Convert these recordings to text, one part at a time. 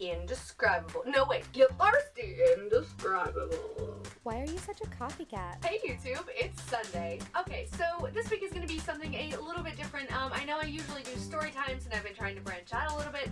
indescribable. No wait, you're thirsty, indescribable. Why are you such a copycat? Hey YouTube, it's Sunday. Okay, so this week is going to be something a little bit different. I know I usually do story times and I've been trying to branch out a little bit,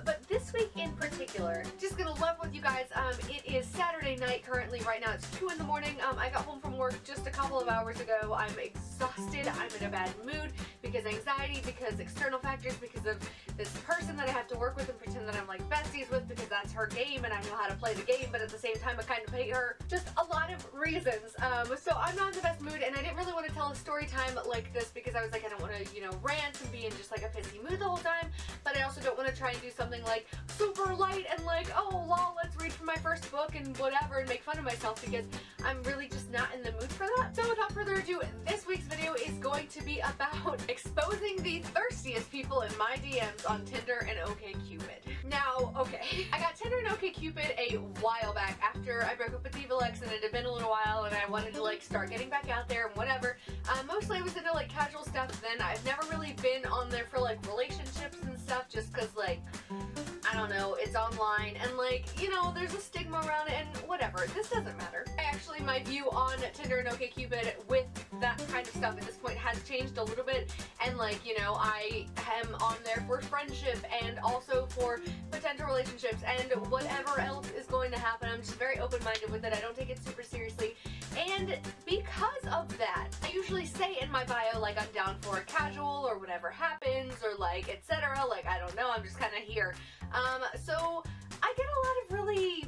but this week in particular, just gonna love with you guys. It is Saturday night currently. Right now it's 2 in the morning. I got home from work just a couple of hours ago. I'm exhausted. I'm in a bad mood because anxiety, because external factors, because of this person that I have to work with and pretend that I'm like besties with because that's her game and I know how to play the game, but at the same time I kind of hate her. Just a lot of reasons. So I'm not in the best mood, and I didn't really want to tell a story time like this because I was like, I don't want to, you know, rant and be in just like a pissy mood the whole time, but I also don't want to try and do something like super light and like, oh lol, let's read from my first book and whatever and make fun of myself because I'm really just not in the mood for that. So without further ado, this week's video is going to be about exposing the thirstiest people in my DMs on Tinder and OkCupid. Now, okay, I got Tinder and OkCupid a while back after I broke up with Evil X, and it had been a little while and I wanted to like start getting back out there and whatever. Mostly I was into like casual stuff then. I've never really been on there for like relationships and stuff just cause like, I don't know, it's online and like, you know, there's a stigma around it and whatever. This doesn't matter. Actually, my view on Tinder and OkCupid with that kind of stuff at this point has changed a little bit, and like, you know, I am on there for friendship and also for potential relationships and whatever else is going to happen. I'm just very open-minded with it. I don't take it super seriously, and because of that, I usually say in my bio like I'm down for a casual or whatever happens or like etc. Like, I don't know, I'm just kind of here. So I get a lot of really,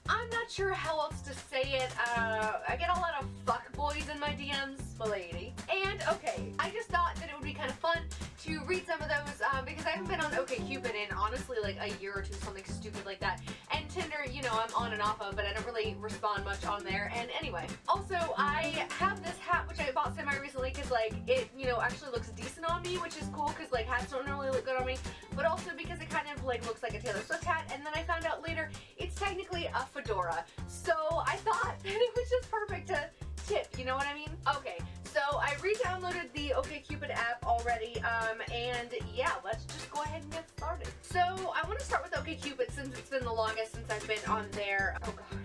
I'm not sure how else to say it, I get a lot of fuckboys in my DMs, lady. And okay, I just thought that it would be kind of fun to read some of those because I haven't been on OkCupid in honestly like a year or two, something stupid like that. And Tinder, you know, I'm on and off of, but I don't really respond much on there. And anyway, also I have this hat which I bought semi-recently because like it, you know, actually looks decent on me, which is cool because like hats don't normally look good on me, but also because it kind of like looks like a Taylor Swift hat. And then I found out later it's technically a fedora, so I thought that it was just perfect to tip, you know what I mean? Okay, so I re-downloaded the OkCupid app already, and yeah, let's just go ahead and get started. So I want to start with OkCupid since it's been the longest since I've been on there. Oh god.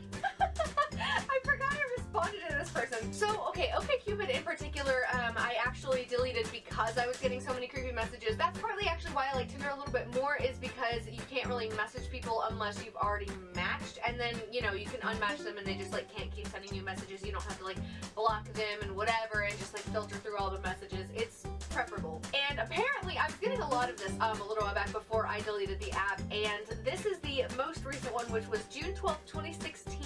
I forgot I responded to this person. So, okay, OkCupid in particular, I actually deleted because I was getting so many creepy messages. That's partly actually why I like Tinder a little bit more, is because you can't really message people unless you've already matched, and then, you know, you can unmatch them and they just like can't keep sending you messages. You don't have to like block them and whatever and just like filter through all the messages. It's preferable. And apparently I was getting a lot of this a little while back before I deleted the app, and this is the most recent one, which was June 12th, 2016.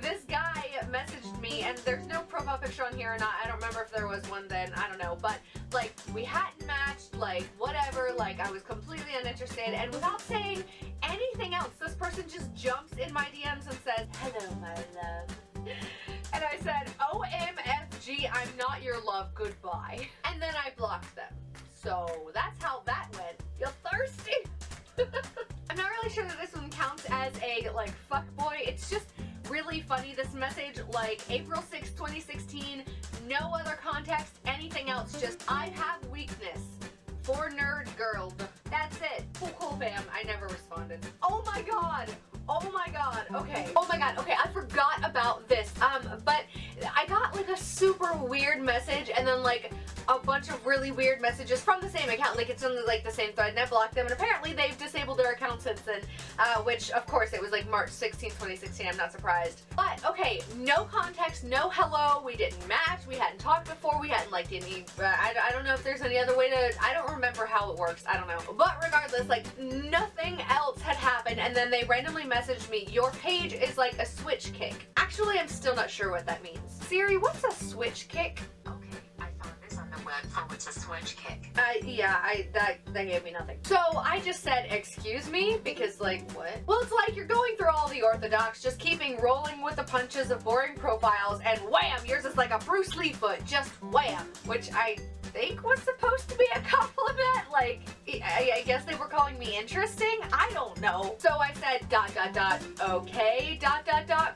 This guy messaged me, and there's no profile picture on here or not, I don't remember if there was one then, I don't know, but like we hadn't matched, like whatever, like I was completely uninterested, and without saying anything else, this person just jumps in my DMs and says, "Hello my love." And I said, OMFG, I'm not your love, goodbye. And then I blocked them. So that's how that went. You're thirsty? I'm not really sure that this one counts as a like fuckboy. It's just really funny, this message, like April 6, 2016, no other context, anything else, just I have weakness for nerd girl. That's it. Cool fam. I never responded. Oh my god. Oh my god. Okay. Oh my god. Okay, I forgot about this. But I got like a super weird message and then like a bunch of really weird messages from the same account. Like it's on like the same thread, and I blocked them, and apparently they've disabled their account since then, which of course it was like March 16, 2016. I'm not surprised. But okay, no context, no hello, we didn't match, we hadn't talked before, we hadn't liked any, I don't know if there's any other way to, I don't remember how it works, I don't know. But regardless, like nothing else had happened, and then they randomly messaged me, your page is like a switch kick. Actually, I'm still not sure what that means. Siri, what's a switch kick? Word for what's a switch kick. Yeah, that gave me nothing. So I just said, excuse me, because like, what? Well, it's like you're going through all the orthodox, just keeping rolling with the punches of boring profiles, and wham, yours is like a Bruce Lee foot, just wham, which I think was supposed to be a compliment. Like, I guess they were calling me interesting? I don't know. So I said ... okay ...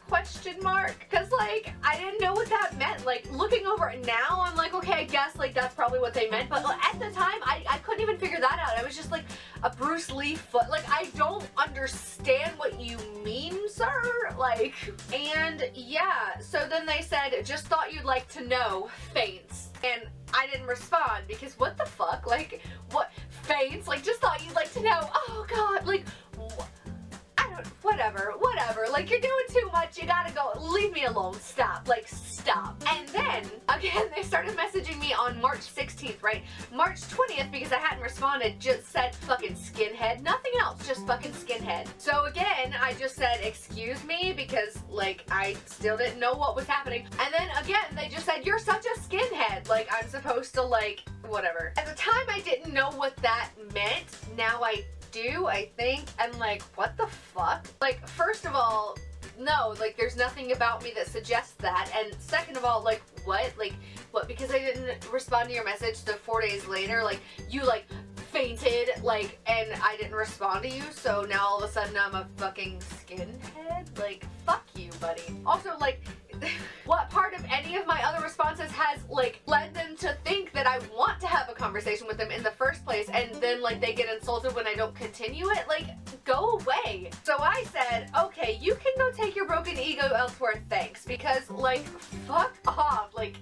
question mark. Cause like, I didn't know what that meant. Like, looking over it now, I'm like, okay, I guess like that's probably what they meant. But at the time, I couldn't even figure that out. I was just like, a Bruce Lee foot. Like, I don't understand what you mean, sir. Like, and yeah, so then they said, just thought you'd like to know, faints. And I didn't respond because what the fuck? Like, what? Faints? Like, just thought you'd like to know. Oh god, like, whatever. Like, you're doing too much. You gotta go. Leave me alone. Stop. Like, stop. And then, again, they started messaging me on March 16th, right? March 20th, because I hadn't responded, just said fucking skinhead. Nothing else. Just fucking skinhead. So again, I just said, excuse me, because, like, I still didn't know what was happening. And then, again, they just said, you're such a skinhead. Like, I'm supposed to, like, whatever. At the time, I didn't know what that meant. Now I do, I think, and like, what the fuck? Like, first of all, no, like, there's nothing about me that suggests that, and second of all, like, what? Like, what, because I didn't respond to your message, so 4 days later, like, you, like, fainted, like, and I didn't respond to you, so now all of a sudden I'm a fucking skinhead? Like, fuck you, buddy. Also, like, what part of any of my other responses has, like, led them to think that I want to have a conversation with them in the first place, and then, like, they get insulted when I don't continue it? Like, go away. So I said, okay, you can go take your broken ego elsewhere, thanks, because, like, fuck off. Like,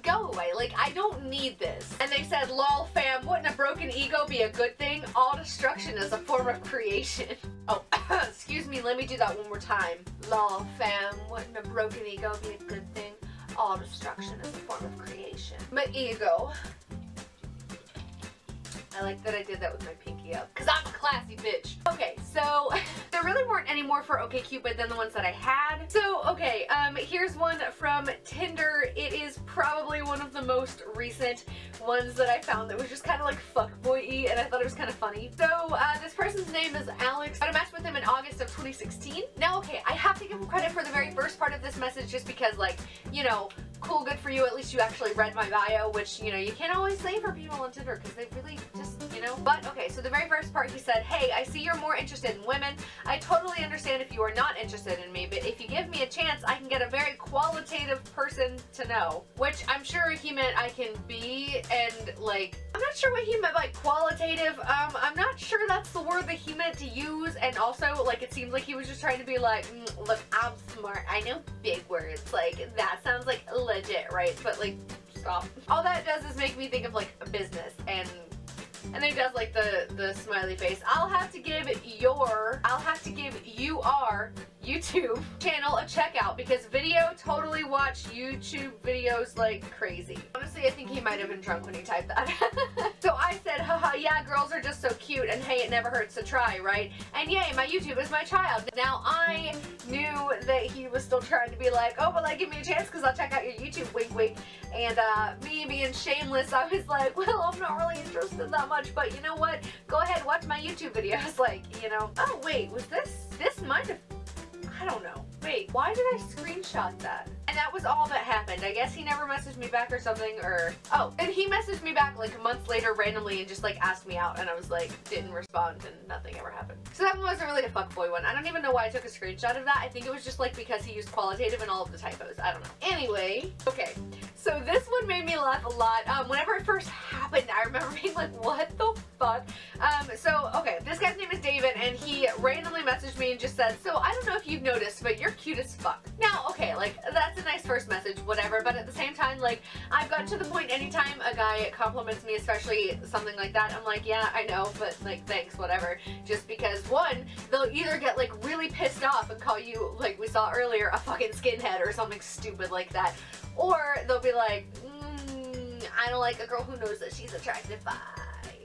go away. Like, I don't need this. And they said, lol fam, wouldn't a broken ego be a good thing? All destruction is a form of creation. Oh, excuse me, let me do that one more time. Lol fam, wouldn't a broken ego be a good thing? All destruction is a form of creation. My ego. I like that I did that with my pinky up, because I'm a classy bitch. Okay, so there really weren't any more for OkCupid than the ones that I had. So, okay, here's one from Tinder. It is probably one of the most recent ones that I found that was just kind of like fuckboy-y, and I thought it was kind of funny. So, this person's name is Alex. I matched with him in August of 2016. Now, okay, I have to give him credit for the very first part of this message just because, like, you know, cool, good for you, at least you actually read my bio, which, you know, you can't always say for people on Tinder because they really just, you know. But, okay, so the very first part he said, hey, I see you're more interested in women. I totally understand if you are not interested in me, but if you give me a chance, I can get a very qualitative person to know. Which I'm sure he meant I can be, and, like, I'm not sure what he meant by qualitative. I'm not sure that's the word that he meant to use, and also, like, it seems like he was just trying to be like, look, I'm smart. I know big words. Like, that sounds like legit, right? But, like, stop. All that does is make me think of, like, a business, and then he does, like, the smiley face. I'll have to give your YouTube channel a check out because video totally watch YouTube videos like crazy. Honestly, I think he might have been drunk when he typed that. So I said, haha, yeah, girls are just so cute, and hey, it never hurts to try, right? And yay, my YouTube is my child. Now, I knew that he was still trying to be like, oh, but like, give me a chance because I'll check out your YouTube, wink, wink. And me being shameless, I was like, well, I'm not really interested that much, but you know what? Go ahead, watch my YouTube videos, like, you know. Oh, wait, was this might have, I don't know. Wait, why did I screenshot that? And that was all that happened. I guess he never messaged me back or something, or... Oh, and he messaged me back like a month later randomly and just like asked me out, and I was like, didn't respond, and nothing ever happened. So that one wasn't really a fuckboy one. I don't even know why I took a screenshot of that. I think it was just like because he used qualitative in all of the typos. I don't know. Anyway, okay. So this one made me laugh a lot. Whenever it first happened, I remember being like, what the fuck? So, okay, this guy's name is David, and he randomly messaged me and just said, so I don't know if you've noticed, but you're cute as fuck. Now, okay, like, that's a nice first message, whatever, but at the same time, like, I've gotten to the point anytime a guy compliments me, especially something like that, I'm like, yeah, I know, but, like, thanks, whatever. Just because, one, they'll either get, like, really pissed off and call you, like we saw earlier, a fucking skinhead or something stupid like that, or they'll be like, I don't like a girl who knows that she's attracted by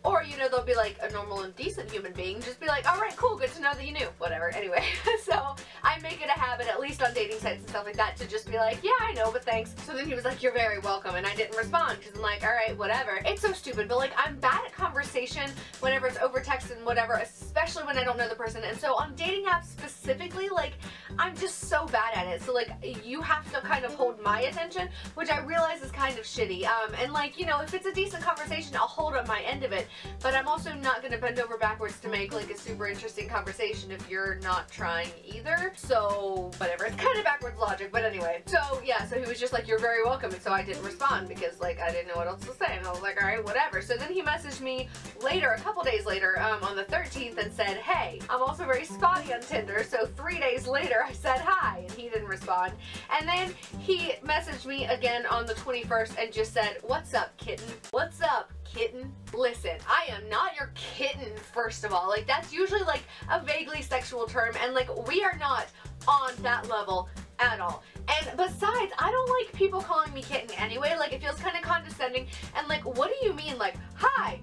Or, you know, they'll be like a normal and decent human being, just be like, alright, cool, good to know that you knew. Whatever, anyway. So, I make it a habit, at least on dating sites and stuff like that, to just be like, yeah, I know, but thanks. So then he was like, you're very welcome, and I didn't respond, because I'm like, alright, whatever. It's so stupid, but like, I'm bad at conversation whenever it's over text and whatever, especially when I don't know the person. And so on dating apps specifically, like, I'm just so bad at it. So like, you have to kind of hold my attention, which I realize is kind of shitty. And like, you know, if it's a decent conversation, I'll hold up my end of it, but I'm also not gonna bend over backwards to make like a super interesting conversation if you're not trying either. So whatever, it's kind of backwards logic, but anyway. So yeah, so he was just like, you're very welcome, and so I didn't respond because like I didn't know what else to say, and I was like, alright, whatever. So then he messaged me later, a couple days later, on the 13th, and said, hey, I'm also very spotty on Tinder. So 3 days later I said hi, and he didn't respond. And then he messaged me again on the 21st and just said, what's up, kitten? What's up, kitten? Listen, I am not your kitten, first of all. Like, that's usually like a vaguely sexual term, and like, we are not on that level at all. And besides, I don't like people calling me kitten anyway. Like, it feels kind of condescending, and like, what do you mean? Like, hi,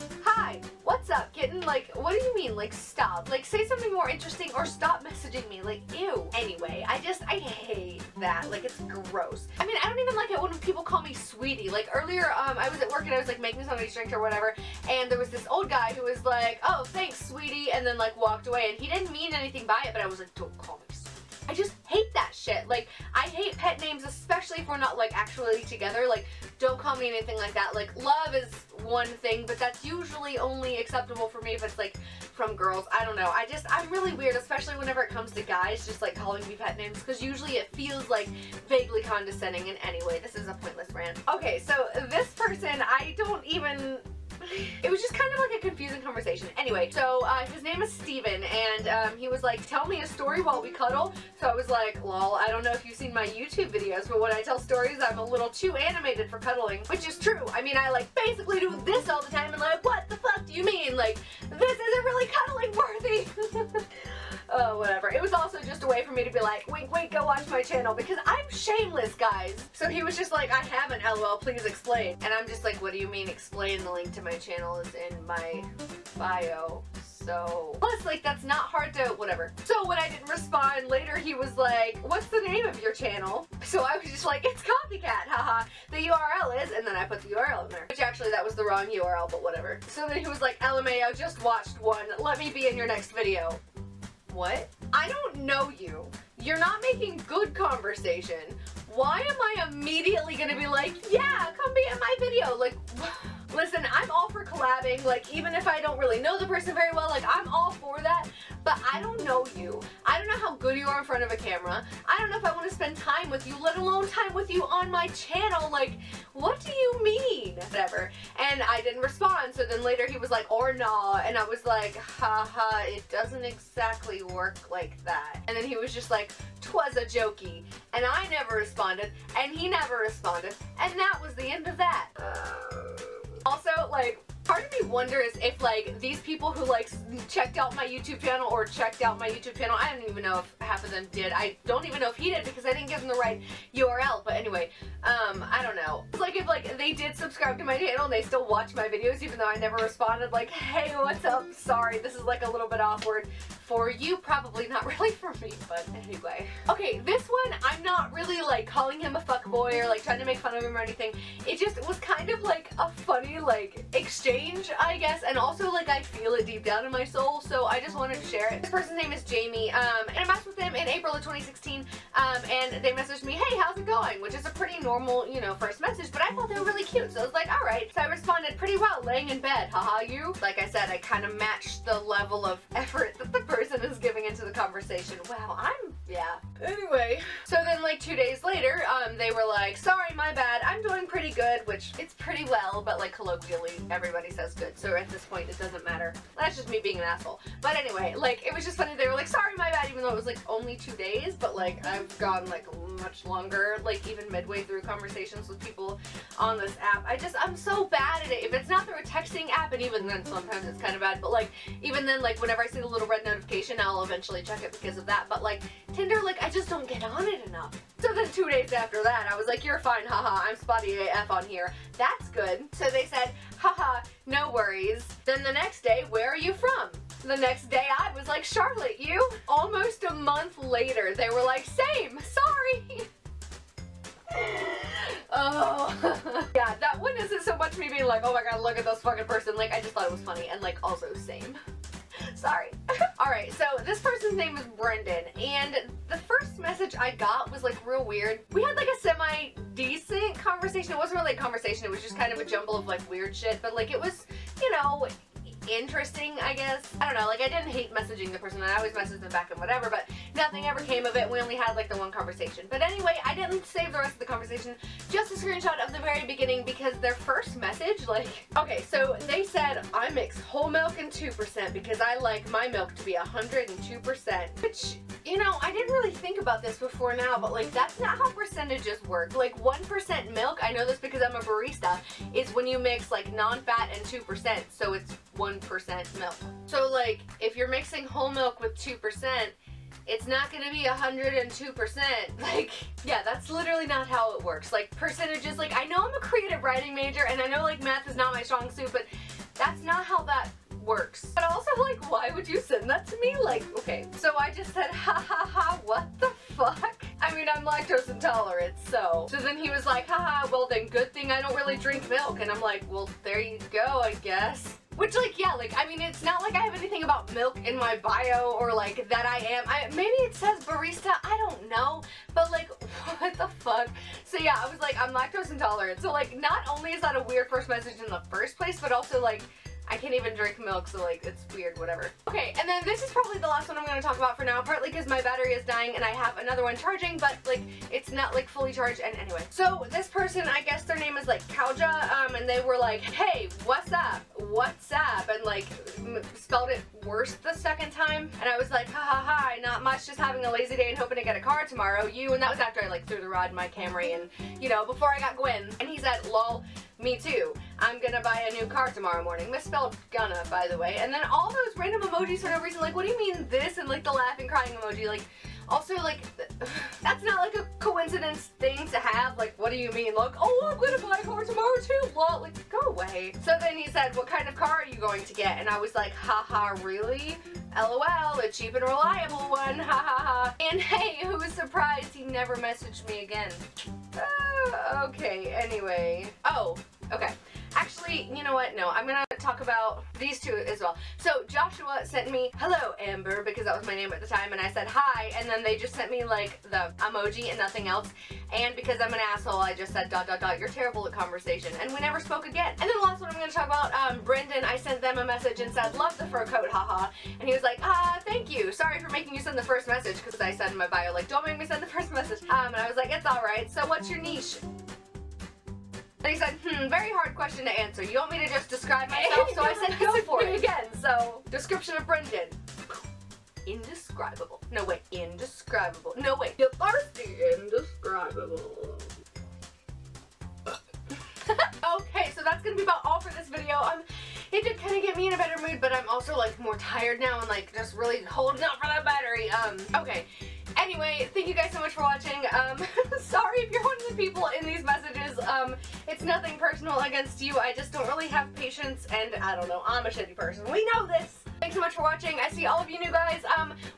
what's up, kitten? Like, what do you mean? Like, stop. Like, say something more interesting, or stop messaging me. Like, ew. Anyway, I hate that. Like, it's gross. I mean, I don't even like it when people call me sweetie. Like, earlier, I was at work and I was like making somebody's drink or whatever, and there was this old guy who was like, oh, thanks, sweetie, and then like walked away, and he didn't mean anything by it, but I was like, don't call me sweetie. I just hate that shit. Like, I hate pet names, especially if we're not like actually together. Like, don't call me anything like that. Like, love is one thing, but that's usually only acceptable for me if it's like from girls. I don't know. I'm really weird, especially whenever it comes to guys just like calling me pet names, because usually it feels like vaguely condescending. And anyway, this is a pointless rant. Okay, so this person, I don't even... It was just kind of like a confusing conversation. Anyway, so his name is Steven, and he was like, tell me a story while we cuddle. So I was like, well, I don't know if you've seen my YouTube videos, but when I tell stories, I'm a little too animated for cuddling, which is true. I mean, I like basically do this all the time, and like, what the fuck do you mean? Like, this isn't really cuddling worthy. Oh, whatever. It was also just a way for me to be like, wink, wink, go watch my channel, because I'm shameless, guys. So he was just like, I haven't, LOL, please explain. And I'm just like, what do you mean explain? The link to my channel is in my bio. So, plus, like, that's not hard to, whatever. So when I didn't respond, later he was like, what's the name of your channel? So I was just like, it's Copycat, haha. The URL is, and then I put the URL in there. Which actually, that was the wrong URL, but whatever. So then he was like, LMAO, just watched one. Let me be in your next video. What? I don't know you. You're not making good conversation. Why am I immediately gonna be like, yeah, come be in my video? Like, listen, I'm all for collabing, like, even if I don't really know the person very well, like, I'm all for that, but I don't know you. I don't know how good you are in front of a camera. I don't know if I want to spend time with you, let alone time with you on my channel. Like, what do you mean? Whatever. And I didn't respond, so then later he was like, or nah, and I was like, haha, it doesn't exactly work like that. And then he was just like, 'twas a jokey, and I never responded, and he never responded, and that was the end of that. Also, like, part of me wonders if, like, these people who, like, checked out my YouTube channel or checked out my YouTube channel, I don't even know if half of them did. I don't even know if he did because I didn't give him the right URL, but anyway, I don't know. It's like if, like, they did subscribe to my channel and they still watch my videos even though I never responded, like, hey, what's up? Sorry, this is, like, a little bit awkward for you, probably not really for me, but anyway. Okay, this one, I'm not really, like, calling him a fuckboy or, like, trying to make fun of him or anything. It just was kind of, like, a funny, like, exchange, I guess, and also, like, I feel it deep down in my soul, so I just wanted to share it. This person's name is Jamie, and I matched with them in April of 2016, and they messaged me, hey, how's it going? Which is a pretty normal, you know, first message, but I thought they were really cute, so I was like, alright. So I responded pretty well, laying in bed, haha, you? Like I said, I kind of matched the level of effort that the person is giving into the conversation. Wow, yeah. Anyway, so then, like, 2 days later, they were like, sorry, my bad, I'm doing pretty good, which it's pretty well, but, like, colloquially, everybody says good, so at this point, it doesn't matter. That's just me being an asshole. But anyway, like, it was just funny, they were like, sorry, my bad, even though it was, like, only 2 days, but, like, I've gone, like, much longer, like, even midway through conversations with people on this app. I'm so bad at it. If it's not through a texting app, and even then, sometimes it's kind of bad, but, like, even then, like, whenever I see the little red notification, I'll eventually check it because of that, but, like, Tinder, like, I just don't get on it enough. So then 2 days after that, I was like, you're fine, haha, I'm spotty AF on here. That's good. So they said, haha, no worries. Then the next day, where are you from? The next day I was like, Charlotte, you? Almost a month later, they were like, same, sorry. Oh, yeah, that one isn't so much me being like, oh my god, look at this fucking person. Like, I just thought it was funny and like also same. Sorry. Alright, so this person's name is Brendan, and the first message I got was like real weird. We had like a semi-decent conversation. It wasn't really a conversation, it was just kind of a jumble of like weird shit, but like it was, you know, interesting, I guess. I don't know, like I didn't hate messaging the person, and I always messaged them back and whatever, but nothing ever came of it. We only had like the one conversation. But anyway, I didn't save the rest of the conversation, just a screenshot of the very beginning, because their first message, like, okay, so they said, I mix whole milk and 2% because I like my milk to be 102%, which, you know, I didn't really think about this before now, but like that's not how percentages work. Like 1% milk, I know this because I'm a barista, is when you mix like non-fat and 2%, so it's 1% milk. So like, if you're mixing whole milk with 2%, it's not gonna be 102%. Like, yeah, that's literally not how it works. Like, percentages, like, I know I'm a creative writing major, and I know, like, math is not my strong suit, but that's not how that works. But also, like, why would you send that to me? Like, okay, so I just said, ha ha ha, what the fuck? I mean, I'm lactose intolerant, so then he was like, haha, well then good thing I don't really drink milk. And I'm like, well, there you go, I guess. Which, like, yeah, like, I mean, it's not like I have anything about milk in my bio or, like, that I am. Maybe it says barista, I don't know, but, like, what the fuck? So, yeah, I was like, I'm lactose intolerant. So, like, not only is that a weird first message in the first place, but also, like, I can't even drink milk, so like, it's weird, whatever. Okay, and then this is probably the last one I'm going to talk about for now, partly because my battery is dying and I have another one charging, but like, it's not like fully charged, and anyway. So this person, I guess their name is like Kauja, and they were like, hey, what's up? What's up? And like, spelled it worse the second time, and I was like, ha ha ha, not much, just having a lazy day and hoping to get a car tomorrow, you, and that was after I like threw the rod in my Camry and, you know, before I got Gwen, and he said, lol, me too. I'm gonna buy a new car tomorrow morning. Misspelled gonna, by the way. And then all those random emojis for no reason. Like, what do you mean this? And like the laughing, crying emoji. Like, also like, that's not like a coincidence thing to have. Like, what do you mean? Like, oh, I'm gonna buy a car tomorrow too. Lol. Like, go away. So then he said, what kind of car are you going to get? And I was like, haha, really? LOL, a cheap and reliable one. Ha ha ha. And hey, who was surprised he never messaged me again? Okay, anyway. Oh, okay. Actually, you know what? No, I'm gonna talk about these two as well. So Joshua sent me, hello Amber, because that was my name at the time, and I said hi, and then they just sent me like the emoji and nothing else. And because I'm an asshole, I just said ... you're terrible at conversation, and we never spoke again. And then the last one I'm gonna talk about, Brendan, I sent them a message and said, love the fur coat, haha. And he was like, thank you. Sorry for making you send the first message, because I said in my bio, like, don't make me send the first message. And I was like, it's alright, so what's your niche? And he said, very hard question to answer. You want me to just describe myself? So I said, go for it again. So, description of Brendan. Indescribable. No, wait, indescribable. No, wait, you're thirsty. Indescribable. Okay, so that's gonna be about all for this video. It did kind of get me in a better mood, but I'm also like more tired now and like just really holding out for that battery. Okay. Anyway, thank you guys so much for watching. Sorry if you're one of the people in these messages. It's nothing personal against you. I just don't really have patience, and I don't know, I'm a shitty person. We know this! Thanks so much for watching. I see all of you new guys.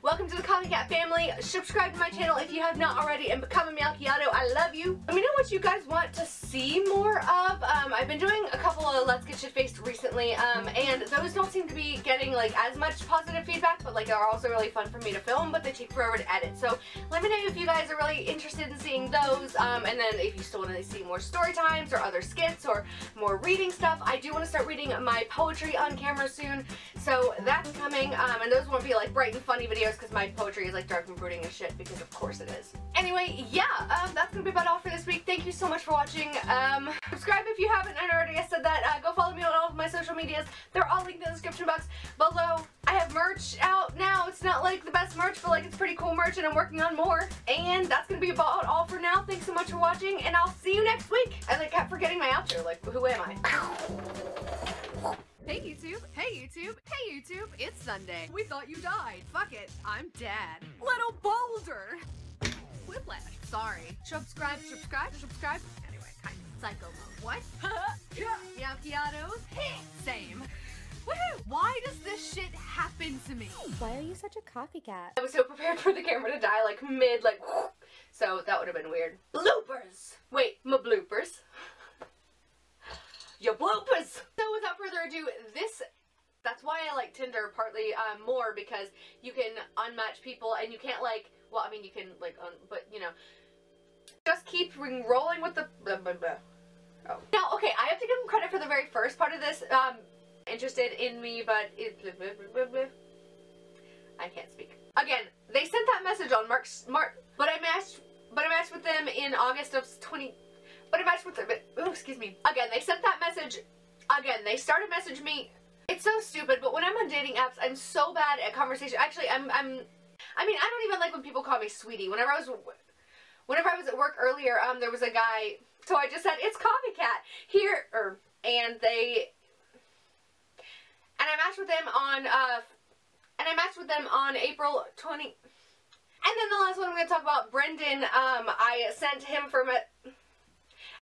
Welcome to the Copycat family. Subscribe to my channel if you have not already, and become a Macchiato. I love you. Let me know what you guys want to see more of. I've been doing a couple of Let's Get Shit-Faced recently, and those don't seem to be getting like as much positive feedback, but like they're also really fun for me to film, but they take forever to edit. So let me know if you guys are really interested in seeing those, and then if you still want to see more story times or other skits or more reading stuff. I do want to start reading my poetry on camera soon, so that's coming, and those won't be like bright and funny videos because my poetry is like dark and brooding as shit, because of course it is. Anyway, yeah, that's gonna be about all for this week. Thank you so much for watching. Subscribe if you haven't already. I said that. Go follow me on all of my social medias. They're all linked in the description box below. I have merch out now. It's not like the best merch, but like it's pretty cool merch, and I'm working on more. And that's gonna be about all for now. Thanks so much for watching, and I'll see you next week. I like kept forgetting my outro. Like, who am I? Hey YouTube, hey YouTube, hey YouTube, it's Sunday. We thought you died. Fuck it, I'm dead. Little boulder. Whiplash, sorry. Subscribe. Anyway, kind of. Psycho mode. What? Macchiatos? Same. Woohoo! Why does this shit happen to me? Why are you such a coffee cat? I was so prepared for the camera to die, like mid, like, so that would have been weird. Bloopers! Wait, my bloopers. Your bloopers! So without further ado, that's why I like Tinder partly more, because you can unmatch people and you can't like, well, I mean you can like, but you know, just keep rolling with the blah, blah, blah. Oh. Now, okay, I have to give them credit for the very first part of this, interested in me, but it, blah, blah, blah, blah, blah. I can't speak. Again, they sent that message on but I matched with them in August of but I matched with them, oh, excuse me. Again, they sent that message, again, they started messaging me. It's so stupid, but when I'm on dating apps, I'm so bad at conversation. Actually, I mean, I don't even like when people call me sweetie. Whenever I was at work earlier, there was a guy, so I just said, it's Coffee Cat here, and I matched with them on, April 20, and then the last one I'm going to talk about, Brendan, I sent him for